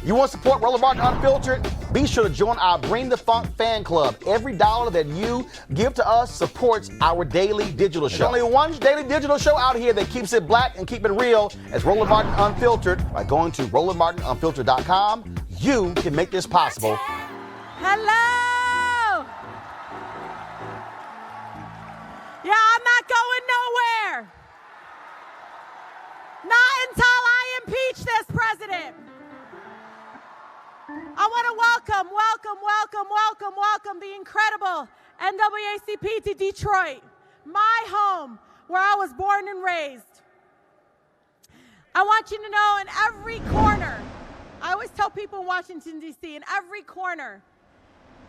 You want to support Roland Martin Unfiltered? Be sure to join our Bring the Funk fan club. Every dollar that you give to us supports our daily digital show. There's only one daily digital show out here that keeps it black and keep it real as Roland Martin Unfiltered. By going to RolandMartinUnfiltered.com, you can make this possible. Hello! Yeah, I'm not going nowhere. Not until I impeach this president. I want to welcome the incredible NAACP to Detroit, my home, where I was born and raised. I want you to know in every corner, I always tell people in Washington, D.C., in every corner,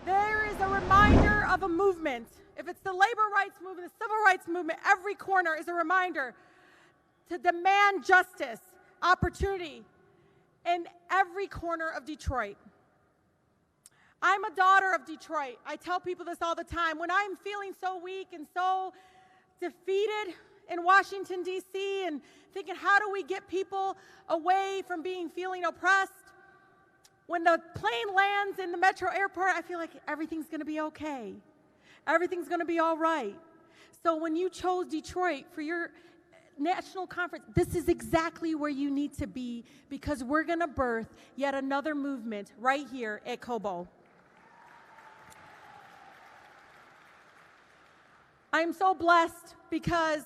there is a reminder of a movement. If it's the labor rights movement, the civil rights movement, every corner is a reminder to demand justice, opportunity in every corner of Detroit. I'm a daughter of Detroit. I tell people this all the time. When I'm feeling so weak and so defeated in Washington, D.C., and thinking, how do we get people away from feeling oppressed? When the plane lands in the metro airport, I feel like everything's going to be okay. Everything's going to be all right. So when you chose Detroit for your national conference, this is exactly where you need to be, because we're going to birth yet another movement right here at Cobo. I'm so blessed because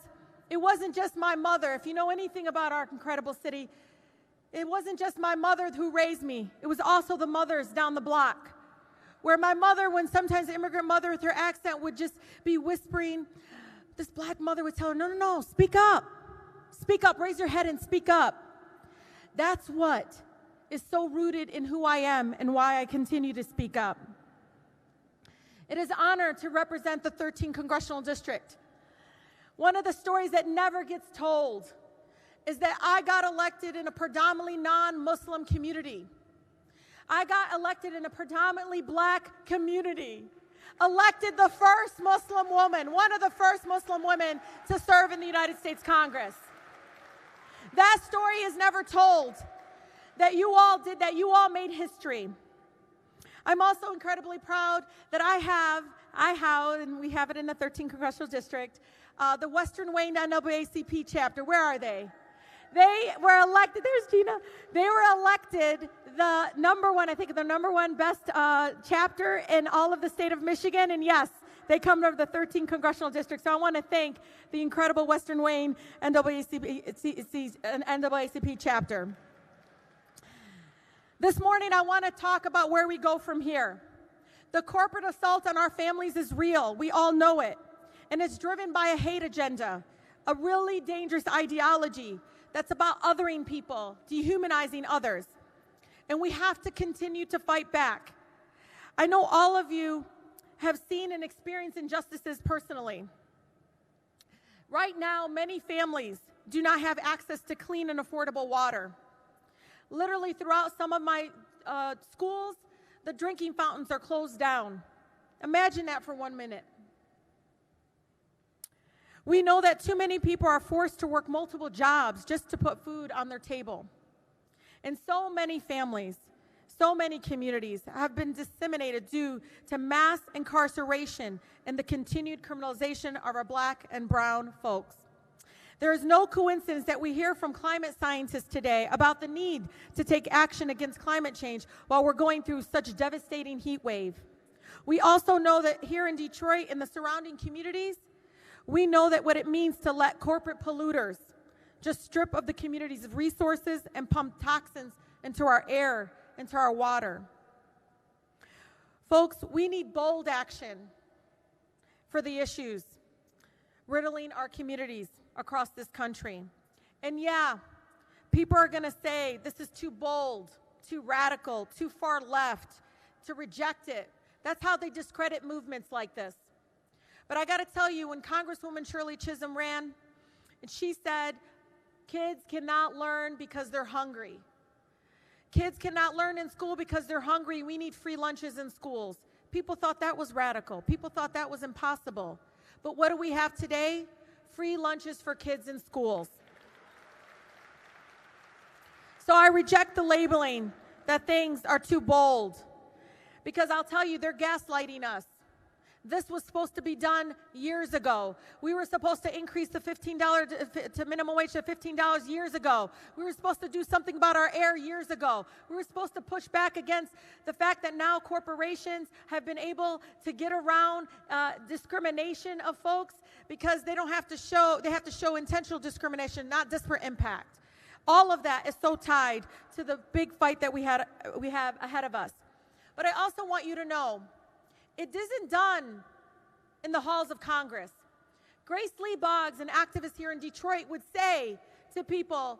it wasn't just my mother. If you know anything about our incredible city, it wasn't just my mother who raised me. It was also the mothers down the block, where my mother, when sometimes the immigrant mother with her accent would just be whispering, this black mother would tell her, no, speak up. Speak up, raise your head and speak up. That's what is so rooted in who I am and why I continue to speak up. It is an honor to represent the 13th Congressional District. One of the stories that never gets told is that I got elected in a predominantly non-Muslim community. I got elected in a predominantly black community. Elected the first Muslim woman, one of the first Muslim women to serve in the United States Congress. That story is never told, that you all did that, you all made history. I'm also incredibly proud that I have, and we have it in the 13th Congressional District, the Western Wayne NAACP chapter. Where are they? They were elected, there's Gina. They were elected the number one best chapter in all of the state of Michigan. And yes, they come from the 13th Congressional District. So I want to thank the incredible Western Wayne NAACP chapter. This morning, I want to talk about where we go from here. The corporate assault on our families is real. We all know it. And it's driven by a hate agenda, a really dangerous ideology that's about othering people, dehumanizing others. And we have to continue to fight back. I know all of you have seen and experienced injustices personally. Right now, many families do not have access to clean and affordable water. Literally throughout some of my schools, the drinking fountains are closed down. Imagine that for 1 minute. We know that too many people are forced to work multiple jobs just to put food on their table. And so many families, so many communities have been disseminated due to mass incarceration and the continued criminalization of our black and brown folks. There is no coincidence that we hear from climate scientists today about the need to take action against climate change while we're going through such devastating heat wave. We also know that here in Detroit and the surrounding communities, we know that what it means to let corporate polluters just strip of the communities of resources and pump toxins into our air, into our water. Folks, we need bold action for the issues riddling our communities across this country. And yeah, people are going to say this is too bold, too radical, too far left, to reject it. That's how they discredit movements like this. But I got to tell you, when Congresswoman Shirley Chisholm ran, and she said, kids cannot learn because they're hungry. Kids cannot learn in school because they're hungry. We need free lunches in schools. People thought that was radical. People thought that was impossible. But what do we have today? Free lunches for kids in schools. So I reject the labeling that things are too bold, because I'll tell you, they're gaslighting us. This was supposed to be done years ago. We were supposed to increase the $15 to minimum wage to $15 years ago. We were supposed to do something about our air years ago. We were supposed to push back against the fact that now corporations have been able to get around discrimination of folks because they have to show intentional discrimination, not disparate impact. All of that is so tied to the big fight that we have ahead of us. But I also want you to know, it isn't done in the halls of Congress. Grace Lee Boggs, an activist here in Detroit, would say to people,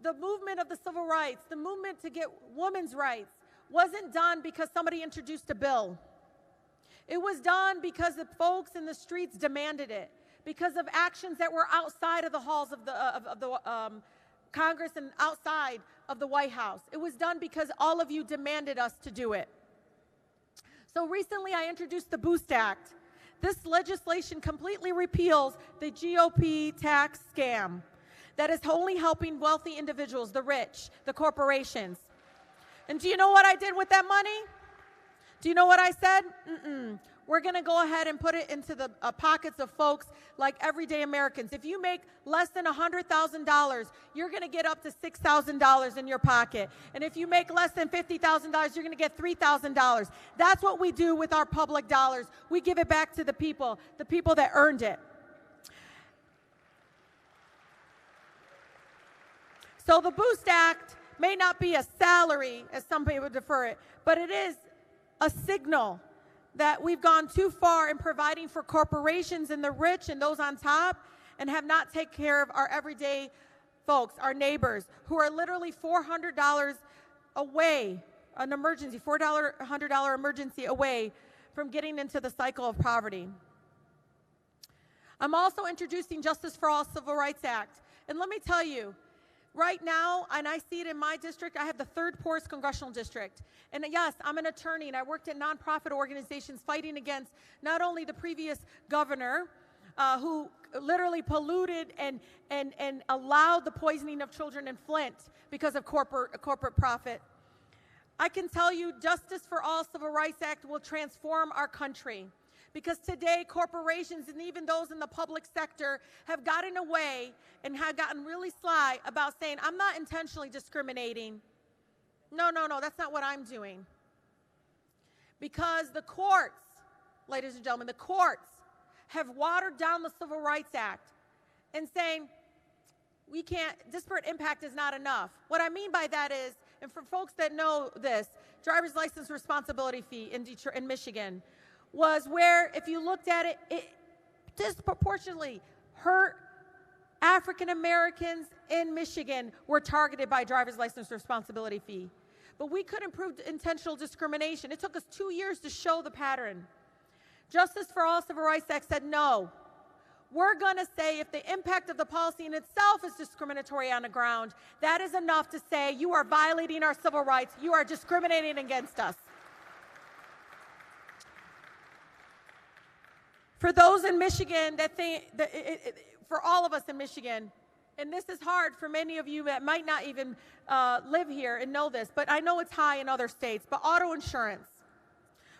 the movement of the civil rights, the movement to get women's rights, wasn't done because somebody introduced a bill. It was done because the folks in the streets demanded it, because of actions that were outside of the halls of the Congress and outside of the White House. It was done because all of you demanded us to do it. So recently I introduced the Boost Act. This legislation completely repeals the GOP tax scam that is only helping wealthy individuals, the rich, the corporations. And do you know what I did with that money? Do you know what I said? We're going to go ahead and put it into the pockets of folks like everyday Americans. If you make less than $100,000, you're going to get up to $6,000 in your pocket. And if you make less than $50,000, you're going to get $3,000. That's what we do with our public dollars. We give it back to the people that earned it. So the Boost Act may not be a salary, as some people defer it, but it is a signal that we've gone too far in providing for corporations and the rich and those on top, and have not taken care of our everyday folks, our neighbors, who are literally $400 away, an emergency, $100 emergency away from getting into the cycle of poverty. I'm also introducing Justice for All Civil Rights Act. And let me tell you, right now, and I see it in my district, I have the third poorest congressional district. And yes, I'm an attorney, and I worked at nonprofit organizations fighting against not only the previous governor, who literally polluted and allowed the poisoning of children in Flint because of corporate profit. I can tell you, Justice for All Civil Rights Act will transform our country. Because today, corporations and even those in the public sector have gotten away and have gotten really sly about saying, I'm not intentionally discriminating. No, that's not what I'm doing. Because the courts, ladies and gentlemen, the courts have watered down the Civil Rights Act and saying, we can't, disparate impact is not enough. What I mean by that is, and for folks that know this, driver's license responsibility fee in Detroit, in Michigan, was where, if you looked at it, it disproportionately hurt African Americans in Michigan were targeted by driver's license responsibility fee. But we couldn't prove intentional discrimination. It took us 2 years to show the pattern. Justice for All Civil Rights Act said, no, we're going to say if the impact of the policy in itself is discriminatory on the ground, that is enough to say you are violating our civil rights, you are discriminating against us. For those in Michigan that think, for all of us in Michigan, and this is hard for many of you that might not even live here and know this, but I know it's high in other states, but auto insurance.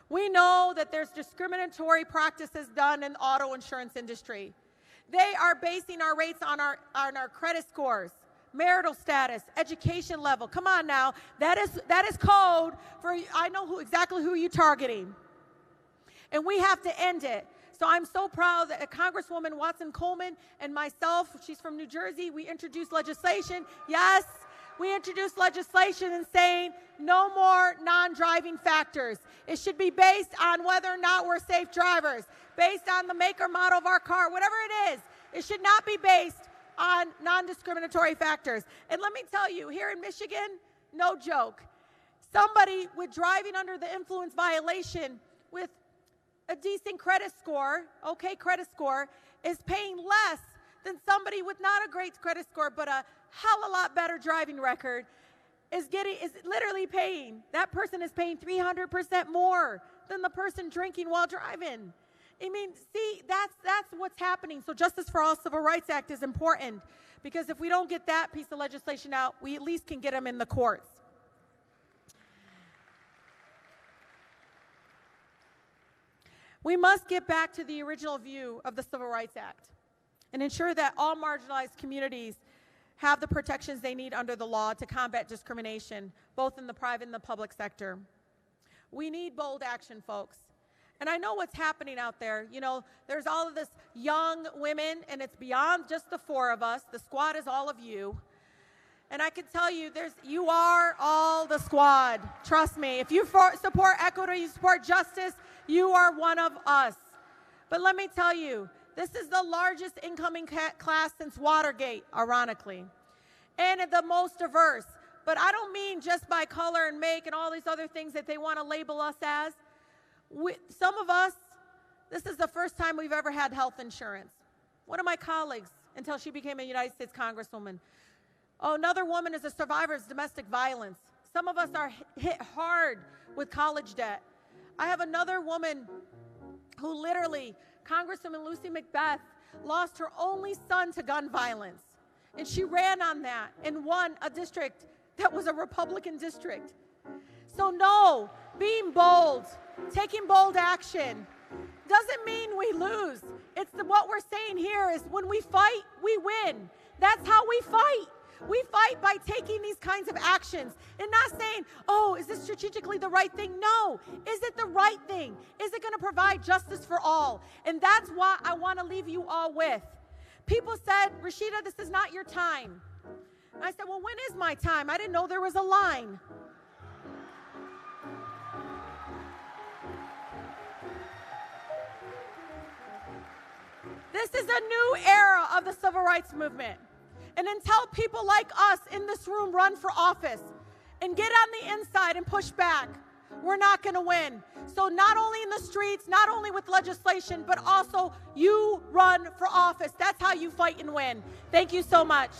We know that there's discriminatory practices done in the auto insurance industry. They are basing our rates on our credit scores, marital status, education level. Come on now, that is code for, I know exactly who you're targeting. And we have to end it. So I'm so proud that Congresswoman Watson Coleman and myself, she's from New Jersey, we introduced legislation. Yes, we introduced legislation in saying no more non-driving factors. It should be based on whether or not we're safe drivers, based on the make or model of our car, whatever it is. It should not be based on non-discriminatory factors. And let me tell you, here in Michigan, no joke, somebody with driving under the influence violation with a decent credit score, okay, credit score, is paying less than somebody with not a great credit score but a hell of a lot better driving record is literally paying. That person is paying 300% more than the person drinking while driving. I mean, see, that's what's happening. So Justice for All Civil Rights Act is important because if we don't get that piece of legislation out, we at least can get them in the courts. We must get back to the original view of the Civil Rights Act and ensure that all marginalized communities have the protections they need under the law to combat discrimination, both in the private and the public sector. We need bold action, folks. And I know what's happening out there. You know, there's all of this young women, and it's beyond just the four of us. The squad is all of you. And I can tell you, you are all the squad. Trust me. If you support equity, you support justice, you are one of us. But let me tell you, this is the largest incoming class since Watergate, ironically, and the most diverse. But I don't mean just by color and make and all these other things that they want to label us as. Some of us, this is the first time we've ever had health insurance. One of my colleagues, until she became a United States Congresswoman. Oh, another woman is a survivor of domestic violence. Some of us are hit hard with college debt. I have another woman who literally, Congresswoman Lucy McBeth, lost her only son to gun violence. And she ran on that and won a district that was a Republican district. So no, being bold, taking bold action doesn't mean we lose. What we're saying here is when we fight, we win. That's how we fight. We fight by taking these kinds of actions and not saying, oh, is this strategically the right thing? No. Is it the right thing? Is it going to provide justice for all? And that's what I want to leave you all with. People said, Rashida, this is not your time. And I said, well, when is my time? I didn't know there was a line. This is a new era of the civil rights movement. And until people like us in this room run for office and get on the inside and push back, we're not going to win. So not only in the streets, not only with legislation, but also you run for office. That's how you fight and win. Thank you so much.